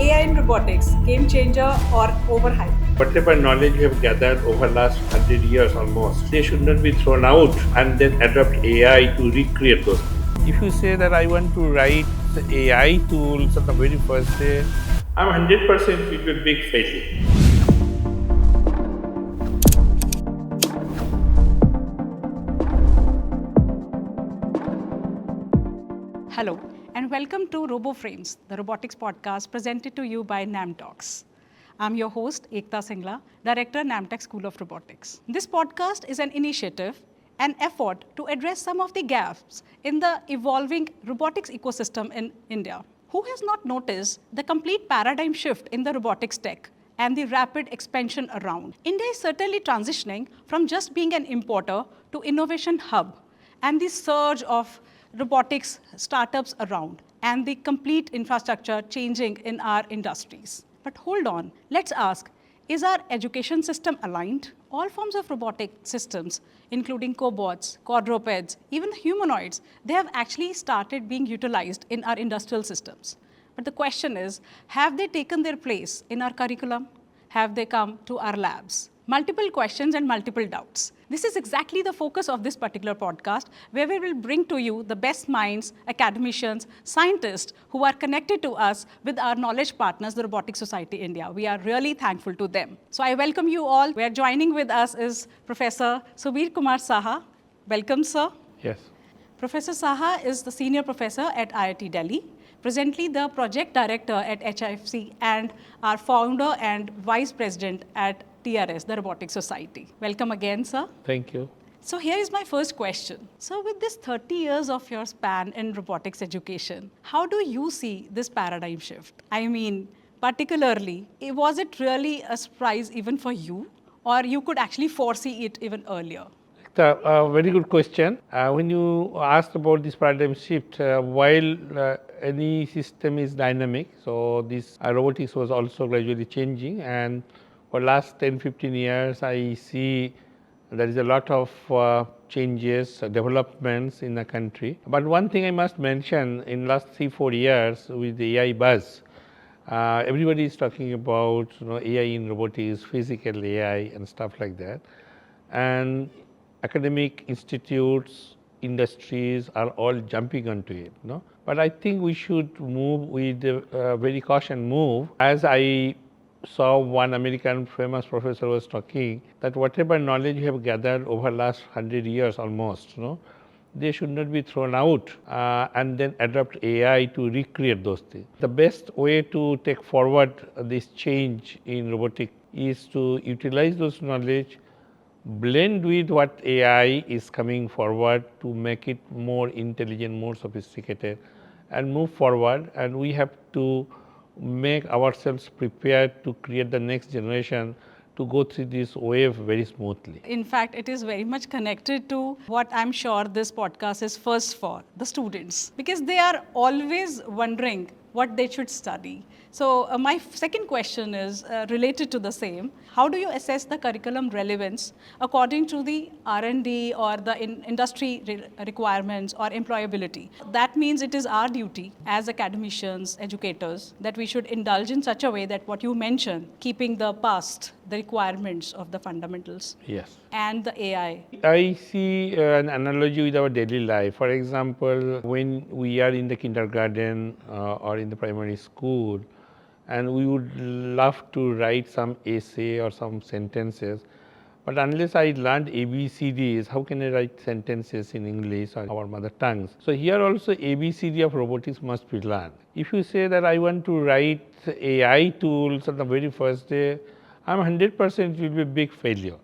AI in robotics, game changer or overhype? Whatever knowledge we have gathered over last 100 years almost, they should not be thrown out and then adopt AI to recreate those. If you say that I want to write the AI tools on the very first day, I'm 100% it will be a big failure. Hello, and welcome to Roboframes, the robotics podcast presented to you by NAMTECH. I'm your host, Ekta Singla, Director, NAMTECH School of Robotics. This podcast is an initiative, an effort to address some of the gaps in the evolving robotics ecosystem in India. Who has not noticed the complete paradigm shift in the robotics tech and the rapid expansion around? India is certainly transitioning from just being an importer to innovation hub, and the surge of robotics startups around and the complete infrastructure changing in our industries. But hold on, let's ask, is our education system aligned? All forms of robotic systems, including cobots, quadrupeds, even humanoids, they have actually started being utilized in our industrial systems. But the question is, have they taken their place in our curriculum? Have they come to our labs? Multiple questions and multiple doubts. This is exactly the focus of this particular podcast, where we will bring to you the best minds, academicians, scientists who are connected to us with our knowledge partners, the Robotics Society India. We are really thankful to them. So I welcome you all. Where joining with us is Professor Subir Kumar Saha. Welcome, sir. Yes. Professor Saha is the senior professor at IIT Delhi, presently the project director at HIFC and our founder and vice president at TRS, the Robotics Society. Welcome again, sir. Thank you. So here is my first question. So with this 30 years of your span in robotics education, how do you see this paradigm shift? I mean, particularly, was it really a surprise even for you, or you could actually foresee it even earlier? Very good question. When you asked about this paradigm shift, while any system is dynamic, so this robotics was also gradually changing, and for last 10-15 years, I see there is a lot of changes, developments in the country. But one thing I must mention, in last 3-4 years with the AI buzz, everybody is talking about AI in robotics, physical AI and stuff like that. And academic institutes, industries are all jumping onto it. But I think we should move with a very caution move. As I saw one American famous professor was talking that whatever knowledge you have gathered over last 100 years almost, they should not be thrown out and then adopt AI to recreate those things. The best way to take forward this change in robotics is to utilize those knowledge, blend with what AI is coming forward to make it more intelligent, more sophisticated, and move forward. And we have to make ourselves prepared to create the next generation to go through this wave very smoothly. In fact, it is very much connected to what I'm sure this podcast is first for, the students, because they are always wondering what they should study. So my second question is related to the same. How do you assess the curriculum relevance according to the R&D or the industry requirements or employability? That means it is our duty as academicians, educators, that we should indulge in such a way that what you mentioned, keeping the past, the requirements of the fundamentals. Yes. And the AI. I see an analogy with our daily life. For example, when we are in the kindergarten or in the primary school, and we would love to write some essay or some sentences, but unless I learned ABCDs, how can I write sentences in English or our mother tongues? So here also ABCD of robotics must be learned. If you say that I want to write AI tools on the very first day, I'm 100% it will be a big failure.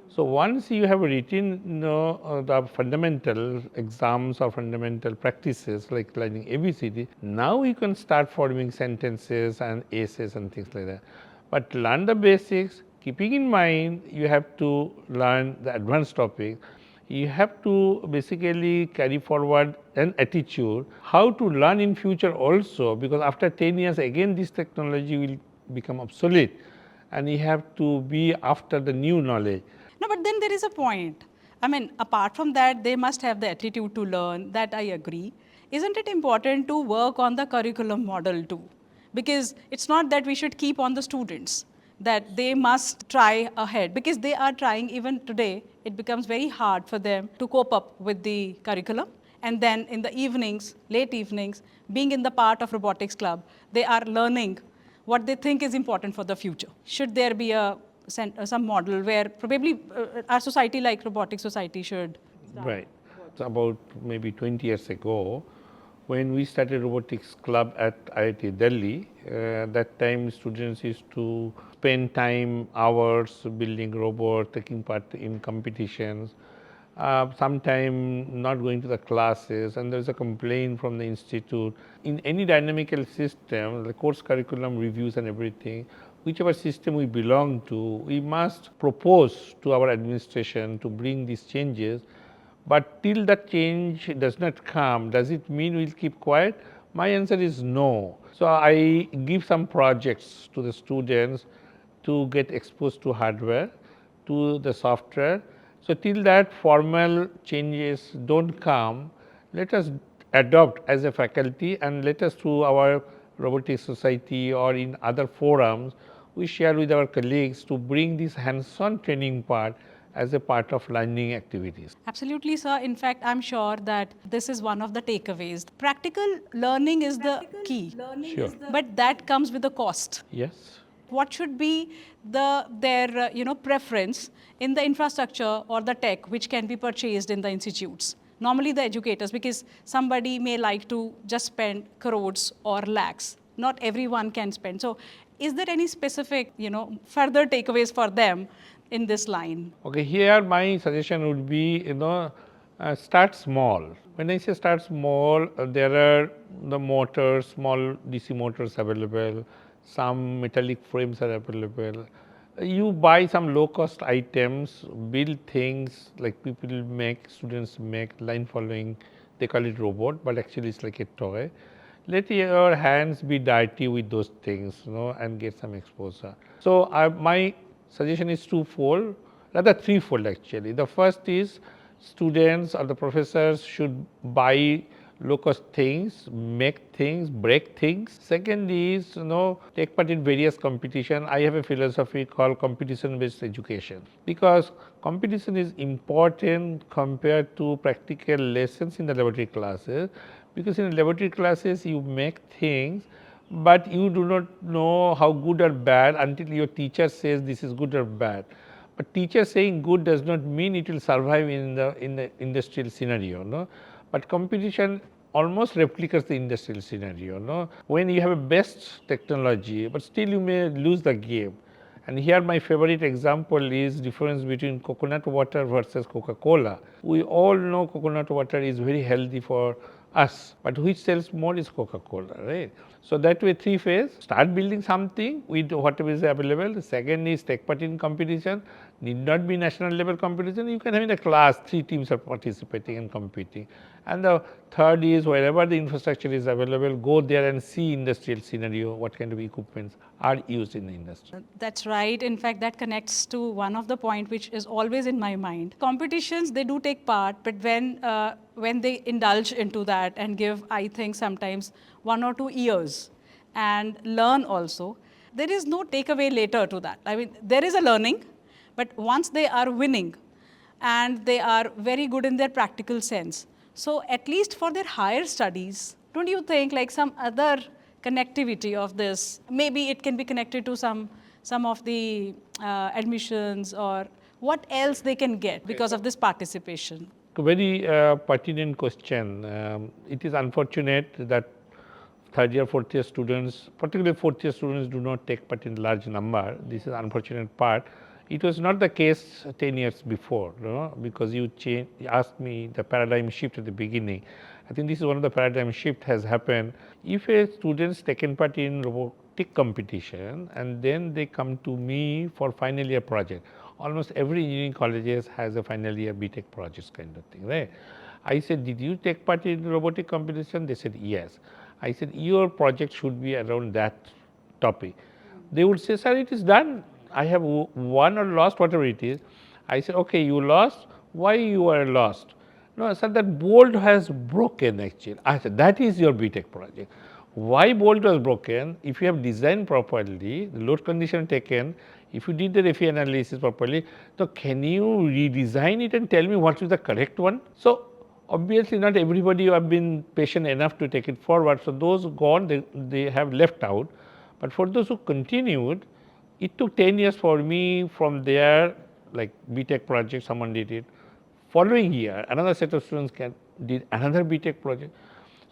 So once you have written the fundamental exams or fundamental practices like learning ABCD, now you can start forming sentences and essays and things like that. But learn the basics, keeping in mind you have to learn the advanced topic. You have to basically carry forward an attitude, how to learn in future also, because after 10 years again this technology will become obsolete and you have to be after the new knowledge. No, but then there is a point. I mean, apart from that, they must have the attitude to learn, that I agree. Isn't it important to work on the curriculum model too? because it's not that we should keep on the students, that they must try ahead, because they are trying even today. It becomes very hard for them to cope up with the curriculum. And then in the evenings, late evenings, being in the part of robotics club, they are learning what they think is important for the future. Should there be some model where probably our society, like robotics society, should start? Right. About maybe 20 years ago, when we started robotics club at IIT Delhi, that time students used to spend time, hours building robots, taking part in competitions, sometime not going to the classes, and there's a complaint from the institute. In any dynamical system, the course curriculum reviews and everything, whichever system we belong to, we must propose to our administration to bring these changes. But till that change does not come, does it mean we'll keep quiet? My answer is no. So I give some projects to the students to get exposed to hardware, to the software. So till that formal changes don't come, let us adopt as a faculty, and let us through our robotics society or in other forums, we share with our colleagues to bring this hands-on training part as a part of learning activities. Absolutely, sir. In fact, I'm sure that this is one of the takeaways. Practical learning is the key. Sure. But that comes with a cost. Yes. What should be their preference in the infrastructure or the tech which can be purchased in the institutes? Normally the educators, because somebody may like to just spend crores or lakhs. Not everyone can spend. So is there any specific, further takeaways for them in this line? Okay, here my suggestion would be, start small. When I say start small, there are the motors, small DC motors available, some metallic frames are available. You buy some low cost items, build things like people make, students make, line following, they call it robot, but actually it's like a toy. Let your hands be dirty with those things, and get some exposure. So my suggestion is twofold, rather threefold actually. The first is students or the professors should buy low cost things, make things, break things. Second is, take part in various competition. I have a philosophy called competition based education, because competition is important compared to practical lessons in the laboratory classes, because in laboratory classes you make things, but you do not know how good or bad until your teacher says this is good or bad. But teacher saying good does not mean it will survive in the industrial scenario, no. But competition almost replicates the industrial scenario, no. When you have a best technology, but still you may lose the game. And here my favorite example is difference between coconut water versus Coca-Cola. We all know coconut water is very healthy for us, but which sells more is Coca-Cola, right? So that way, three phase: start building something with whatever is available. The second is take part in competition. Need not be national level competition. You can have in a class, 3 teams are participating and competing. And the third is wherever the infrastructure is available, go there and see industrial scenario, what kind of equipments are used in the industry. That's right. In fact, that connects to one of the point which is always in my mind. Competitions, they do take part, but when they indulge into that and give, I think sometimes 1 or 2 years and learn also, there is no takeaway later to that. I mean, there is a learning, but once they are winning and they are very good in their practical sense, so at least for their higher studies, don't you think like some other connectivity of this, maybe it can be connected to some of the admissions, or what else they can get because of this participation? A very pertinent question. It is unfortunate that third year, fourth year students, particularly fourth year students, do not take part in large number. This is unfortunate part. It was not the case 10 years before, because you asked me the paradigm shift at the beginning. I think this is one of the paradigm shift has happened. If a student's taken part in robotic competition and then they come to me for final year project, almost every engineering colleges has a final year BTech projects kind of thing, right? I said, did you take part in robotic competition? They said, yes. I said, your project should be around that topic. They would say, sir, it is done. I have won or lost, whatever it is. I said, okay, you lost. Why you are lost? No, sir, that bolt has broken actually. I said, that is your BTech project. Why bolt was broken? If you have designed properly, the load condition taken, if you did the refi analysis properly, so can you redesign it and tell me what is the correct one? So obviously not everybody have been patient enough to take it forward. So those gone, they have left out. But for those who continued, it took 10 years for me from there, like BTech project, someone did it. Following year, another set of students did another BTech project.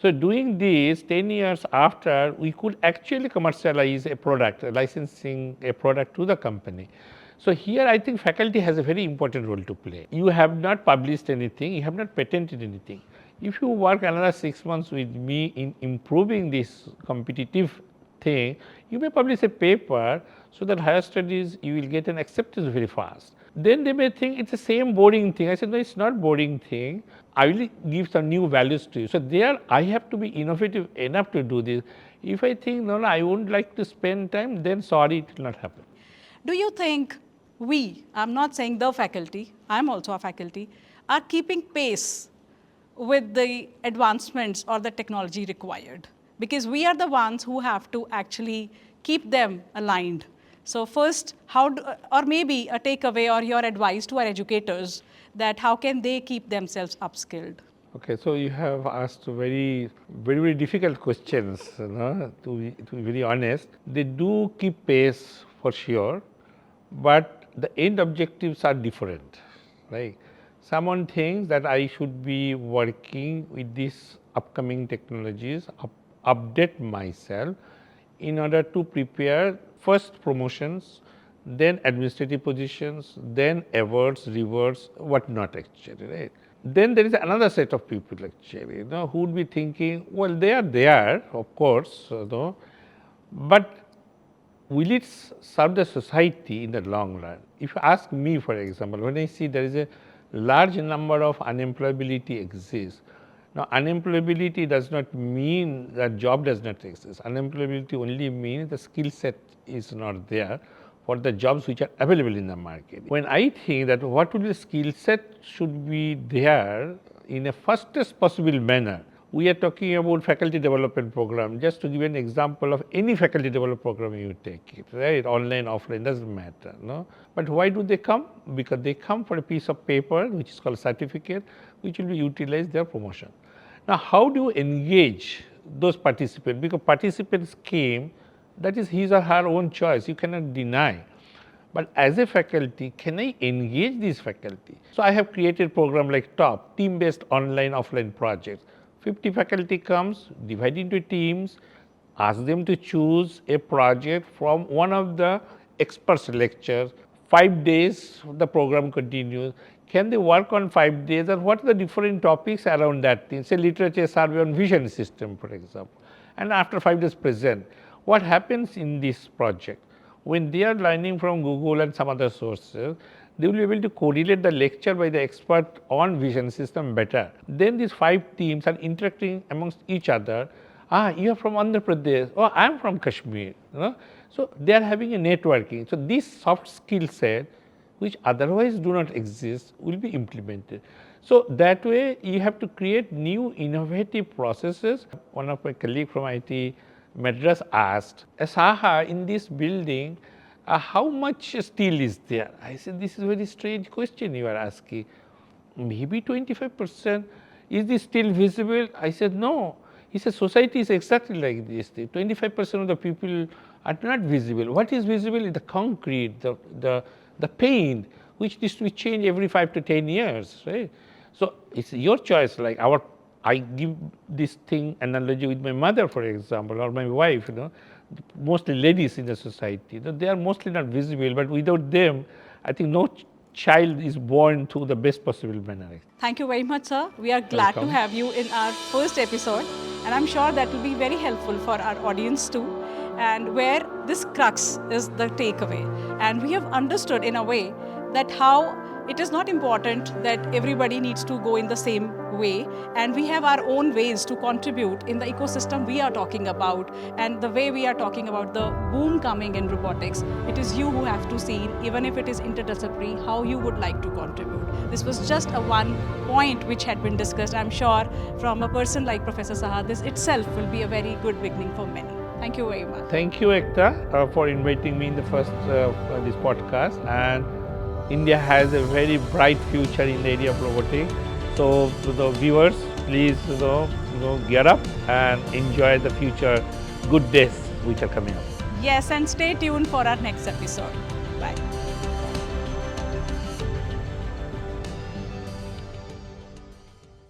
So doing this 10 years after, we could actually commercialize a product, licensing a product to the company. So here I think faculty has a very important role to play. You have not published anything, you have not patented anything. If you work another 6 months with me in improving this competitive thing, you may publish a paper so that higher studies you will get an acceptance very fast. Then they may think it's the same boring thing. I said, no, it's not boring thing. I will give some new values to you. So there I have to be innovative enough to do this. If I think, no, I wouldn't like to spend time, then sorry, it will not happen. Do you think I'm not saying the faculty, I'm also a faculty, are keeping pace with the advancements or the technology required? Because we are the ones who have to actually keep them aligned. So first, or maybe a takeaway or your advice to our educators that how can they keep themselves upskilled? Okay, so you have asked very, very difficult questions, to be very honest. They do keep pace for sure, but the end objectives are different, right? Someone thinks that I should be working with these upcoming technologies, update myself in order to prepare first promotions, then administrative positions, then awards, rewards, what not actually, right? Then there is another set of people actually, who would be thinking, well, they are there, of course, but will it serve the society in the long run? If you ask me, for example, when I see there is a large number of unemployability exists, now unemployability does not mean that job does not exist. Unemployability only means the skill set is not there for the jobs which are available in the market. When I think that what would the skill set should be there in a fastest possible manner, we are talking about faculty development program. Just to give an example of any faculty development program you take it, right? Online, offline, doesn't matter, no? But why do they come? Because they come for a piece of paper which is called certificate, which will be utilized their promotion. Now, how do you engage those participants? Because participants came, that is his or her own choice, you cannot deny. But as a faculty, can I engage these faculty? So I have created program like TOP, team-based online, offline projects. 50 faculty comes, divide into teams, ask them to choose a project from one of the experts lectures. 5 days the program continues. Can they work on 5 days, and what are the different topics around that thing? Say literature survey on vision system, for example. And after 5 days present, what happens in this project? When they are learning from Google and some other sources, they will be able to correlate the lecture by the expert on vision system better. Then these 5 teams are interacting amongst each other. You are from Andhra Pradesh, or I am from Kashmir. So they are having a networking. So this soft skill set, which otherwise do not exist, will be implemented. So that way you have to create new innovative processes. One of my colleagues from IT Madras asked, Saha, in this building, how much steel is there? I said, this is a very strange question you are asking. Maybe 25%. Is this still visible? I said, no. He said, society is exactly like this. 25% of the people are not visible. What is visible is the concrete, the paint, which needs to be changed every 5 to 10 years, right? So it's your choice. Like I give this thing analogy with my mother, for example, or my wife, mostly ladies in the society. They are mostly not visible, but without them, I think no child is born to the best possible manner. Thank you very much, sir. We are glad to have you in our first episode, and I'm sure that will be very helpful for our audience too, and where this crux is the takeaway. And we have understood in a way that how it is not important that everybody needs to go in the same way, and we have our own ways to contribute in the ecosystem we are talking about, and the way we are talking about the boom coming in robotics. It is you who have to see, even if it is interdisciplinary, how you would like to contribute. This was just a one point which had been discussed. I'm sure from a person like Professor Saha, this itself will be a very good beginning for many. Thank you very much. Thank you, Ekta, for inviting me in the first this podcast. And India has a very bright future in the area of robotics. So, to the viewers, please gear up and enjoy the future good days which are coming up. Yes, and stay tuned for our next episode. Bye.